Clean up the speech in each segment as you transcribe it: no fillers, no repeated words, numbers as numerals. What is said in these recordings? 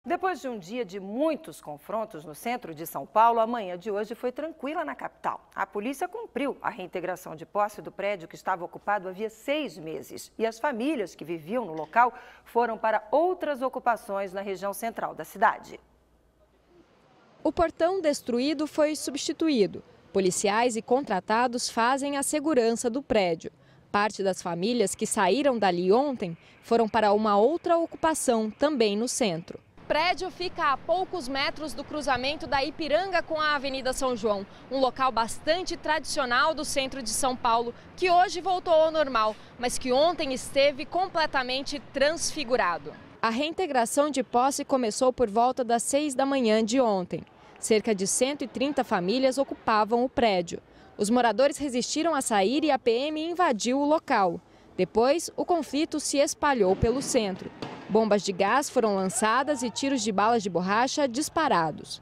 Depois de um dia de muitos confrontos no centro de São Paulo, a manhã de hoje foi tranquila na capital. A polícia cumpriu a reintegração de posse do prédio que estava ocupado havia 6 meses. E as famílias que viviam no local foram para outras ocupações na região central da cidade. O portão destruído foi substituído. Policiais e contratados fazem a segurança do prédio. Parte das famílias que saíram dali ontem foram para uma outra ocupação, também no centro. O prédio fica a poucos metros do cruzamento da Ipiranga com a Avenida São João, um local bastante tradicional do centro de São Paulo, que hoje voltou ao normal, mas que ontem esteve completamente transfigurado. A reintegração de posse começou por volta das 6 da manhã de ontem. Cerca de 130 famílias ocupavam o prédio. Os moradores resistiram a sair e a PM invadiu o local. Depois, o conflito se espalhou pelo centro. Bombas de gás foram lançadas e tiros de balas de borracha disparados.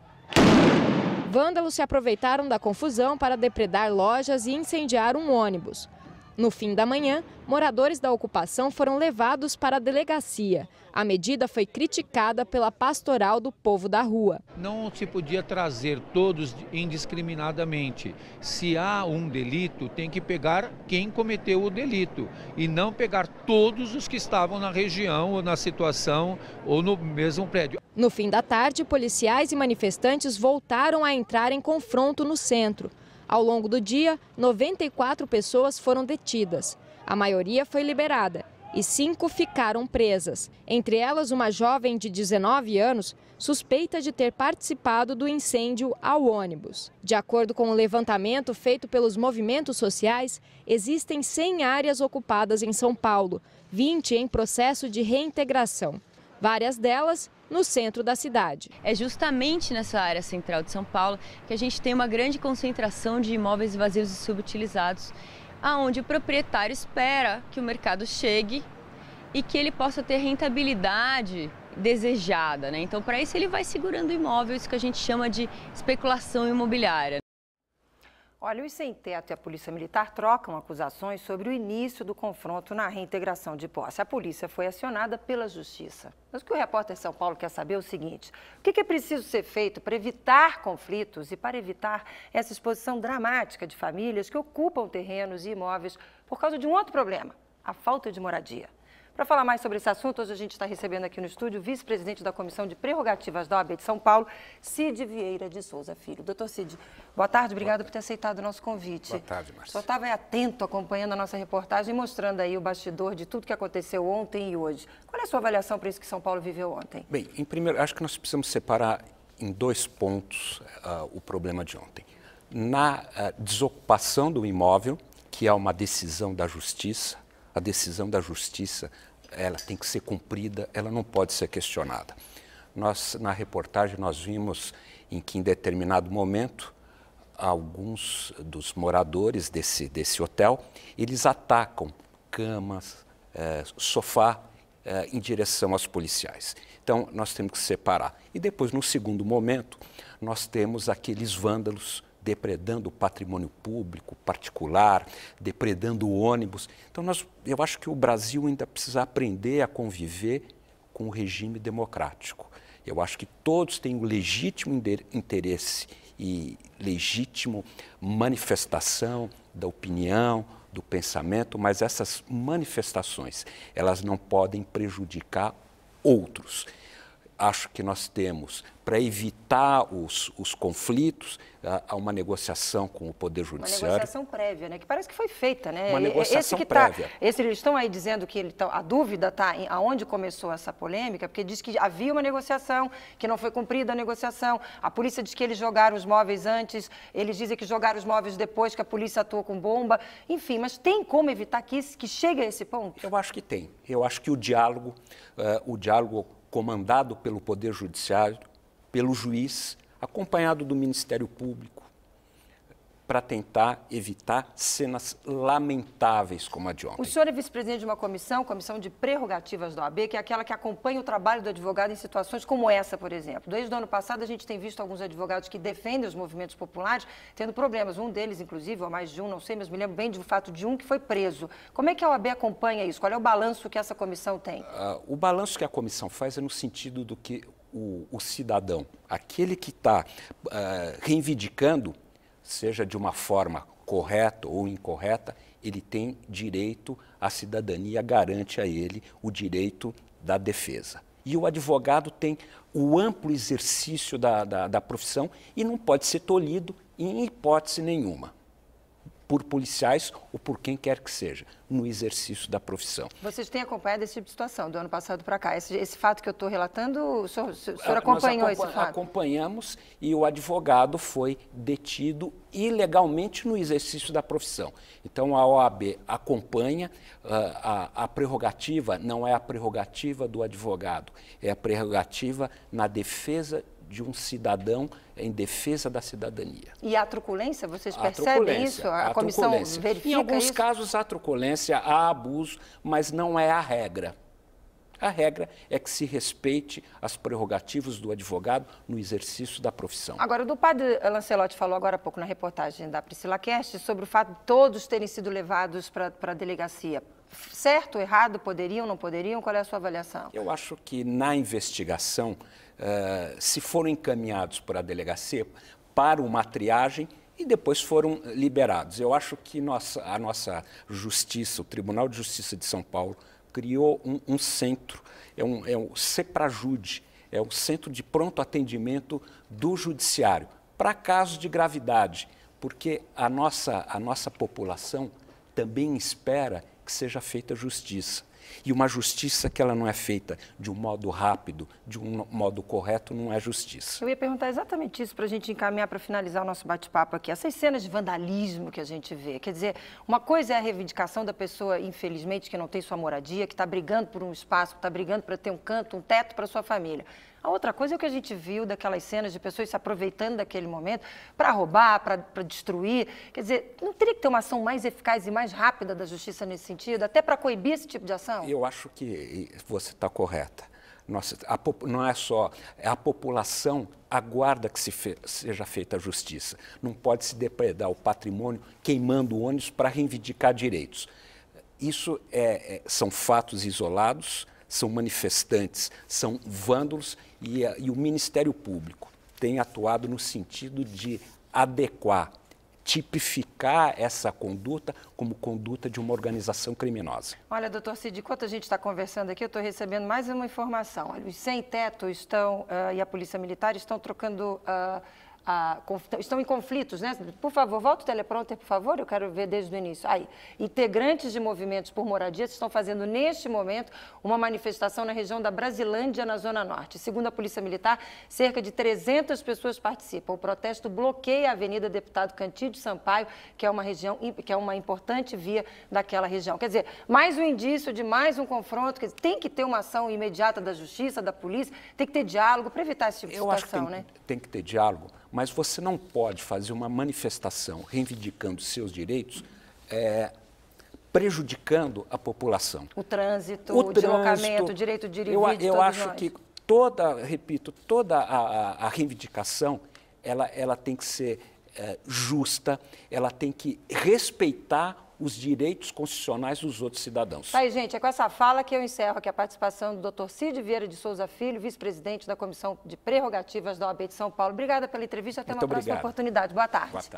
Vândalos se aproveitaram da confusão para depredar lojas e incendiar um ônibus. No fim da manhã, moradores da ocupação foram levados para a delegacia. A medida foi criticada pela Pastoral do Povo da Rua. Não se podia trazer todos indiscriminadamente. Se há um delito, tem que pegar quem cometeu o delito e não pegar todos os que estavam na região ou na situação ou no mesmo prédio. No fim da tarde, policiais e manifestantes voltaram a entrar em confronto no centro. Ao longo do dia, 94 pessoas foram detidas. A maioria foi liberada e 5 ficaram presas. Entre elas, uma jovem de 19 anos, suspeita de ter participado do incêndio ao ônibus. De acordo com o levantamento feito pelos movimentos sociais, existem 100 áreas ocupadas em São Paulo, 20 em processo de reintegração. Várias delas no centro da cidade. É justamente nessa área central de São Paulo que a gente tem uma grande concentração de imóveis vazios e subutilizados, aonde o proprietário espera que o mercado chegue e que ele possa ter rentabilidade desejada, né? Então, para isso, ele vai segurando o imóvel, isso que a gente chama de especulação imobiliária. Olha, os sem-teto e a Polícia Militar trocam acusações sobre o início do confronto na reintegração de posse. A polícia foi acionada pela Justiça. Mas o que o repórter São Paulo quer saber é o seguinte: o que é preciso ser feito para evitar conflitos e para evitar essa exposição dramática de famílias que ocupam terrenos e imóveis por causa de um outro problema, a falta de moradia? Para falar mais sobre esse assunto, hoje a gente está recebendo aqui no estúdio o vice-presidente da Comissão de Prerrogativas da OAB de São Paulo, Cid Vieira de Souza Filho. Doutor Cid, boa tarde, obrigado por ter aceitado o nosso convite. Boa tarde, Márcia. O senhor estava atento, acompanhando a nossa reportagem, mostrando aí o bastidor de tudo que aconteceu ontem e hoje. Qual é a sua avaliação para isso que São Paulo viveu ontem? Bem, em primeiro, acho que nós precisamos separar em 2 pontos o problema de ontem. Na desocupação do imóvel, que é uma decisão da Justiça, a decisão da Justiça ela tem que ser cumprida, ela não pode ser questionada. Na reportagem, nós vimos em que, em determinado momento, alguns dos moradores desse hotel, eles atacam camas, sofá, em direção aos policiais. Então, nós temos que separar. E depois, no segundo momento, nós temos aqueles vândalos depredando o patrimônio público, particular, depredando o ônibus. Então, eu acho que o Brasil ainda precisa aprender a conviver com o regime democrático. Eu acho que todos têm um legítimo interesse e legítimo manifestação da opinião, do pensamento, mas essas manifestações, elas não podem prejudicar outros. Acho que nós temos, para evitar os conflitos, uma negociação com o Poder Judiciário. Uma negociação prévia, né? Que parece que foi feita, né? Uma negociação prévia. Eles estão aí dizendo que a dúvida está em aonde começou essa polêmica, porque diz que havia uma negociação, que não foi cumprida a negociação. A polícia diz que eles jogaram os móveis antes, eles dizem que jogaram os móveis depois, que a polícia atuou com bomba. Enfim, mas tem como evitar que chegue a esse ponto? Eu acho que tem. Eu acho que o diálogo comandado pelo Poder Judiciário, pelo juiz, acompanhado do Ministério Público, para tentar evitar cenas lamentáveis como a de ontem. O senhor é vice-presidente de uma comissão de prerrogativas da OAB, que é aquela que acompanha o trabalho do advogado em situações como essa, por exemplo. Desde o ano passado, a gente tem visto alguns advogados que defendem os movimentos populares tendo problemas. Um deles, inclusive, ou mais de um, não sei, mas me lembro bem do fato de um que foi preso. Como é que a OAB acompanha isso? Qual é o balanço que essa comissão tem? O balanço que a comissão faz é no sentido do que o cidadão, aquele que está reivindicando, seja de uma forma correta ou incorreta, ele tem direito à cidadania, garante a ele o direito da defesa. E o advogado tem o amplo exercício da profissão e não pode ser tolhido em hipótese nenhuma, por policiais ou por quem quer que seja, no exercício da profissão. Vocês têm acompanhado esse tipo de situação do ano passado para cá? Esse fato que eu estou relatando, o senhor acompanhou esse fato? Acompanhamos e o advogado foi detido ilegalmente no exercício da profissão. Então a OAB acompanha, a prerrogativa não é a prerrogativa do advogado, é a prerrogativa na defesa de um cidadão em defesa da cidadania. E a truculência, vocês percebem isso? A comissão verifica isso? Em alguns casos há truculência, há abuso, mas não é a regra. A regra é que se respeite as prerrogativas do advogado no exercício da profissão. Agora, o padre Lancelotti falou agora há pouco na reportagem da Priscila Kerst sobre o fato de todos terem sido levados para a delegacia. Certo, errado, poderiam, não poderiam? Qual é a sua avaliação? Eu acho que na investigação, se foram encaminhados para a delegacia para uma triagem e depois foram liberados. Eu acho que a nossa justiça, o Tribunal de Justiça de São Paulo, criou um centro, é o CEPRAJUDE, é o Centro de Pronto Atendimento do Judiciário, para casos de gravidade, porque a nossa população também espera que seja feita justiça. E uma justiça que ela não é feita de um modo rápido, de um modo correto, não é justiça. Eu ia perguntar exatamente isso para a gente encaminhar para finalizar o nosso bate-papo aqui. Essas cenas de vandalismo que a gente vê, quer dizer, uma coisa é a reivindicação da pessoa, infelizmente, que não tem sua moradia, que está brigando por um espaço, que está brigando para ter um canto, um teto para sua família. A outra coisa é o que a gente viu daquelas cenas de pessoas se aproveitando daquele momento para roubar, para destruir. Quer dizer, não teria que ter uma ação mais eficaz e mais rápida da justiça nesse sentido, até para coibir esse tipo de ação? Eu acho que você está correta. Nossa, não é só a população aguarda que seja feita a justiça. Não pode se depredar o patrimônio queimando ônibus para reivindicar direitos. Isso são fatos isolados, são manifestantes, são vândalos e o Ministério Público tem atuado no sentido de adequar, tipificar essa conduta como conduta de uma organização criminosa. Olha, doutor Cid, enquanto a gente está conversando aqui, eu estou recebendo mais uma informação. Olha, os sem-teto e a Polícia Militar estão trocando... estão em conflitos, né? Por favor, volta o teleprompter, por favor, eu quero ver desde o início. Aí, integrantes de movimentos por moradia estão fazendo, neste momento, uma manifestação na região da Brasilândia, na Zona Norte. Segundo a Polícia Militar, cerca de 300 pessoas participam. O protesto bloqueia a Avenida Deputado Cantídio Sampaio, que é uma importante via daquela região. Quer dizer, mais um indício de mais um confronto. Quer dizer, tem que ter uma ação imediata da justiça, da polícia, tem que ter diálogo para evitar esse tipo de situação, né? Tem que ter diálogo. Mas você não pode fazer uma manifestação reivindicando seus direitos prejudicando a população. O trânsito, o deslocamento, o direito de ir e vir de eu todos acho nós. que toda a reivindicação, ela tem que ser justa, ela tem que respeitar os direitos constitucionais dos outros cidadãos. Tá aí, gente, é com essa fala que eu encerro aqui a participação do Dr. Cid Vieira de Souza Filho, vice-presidente da Comissão de Prerrogativas da OAB de São Paulo. Obrigada pela entrevista, até uma próxima oportunidade. Boa tarde.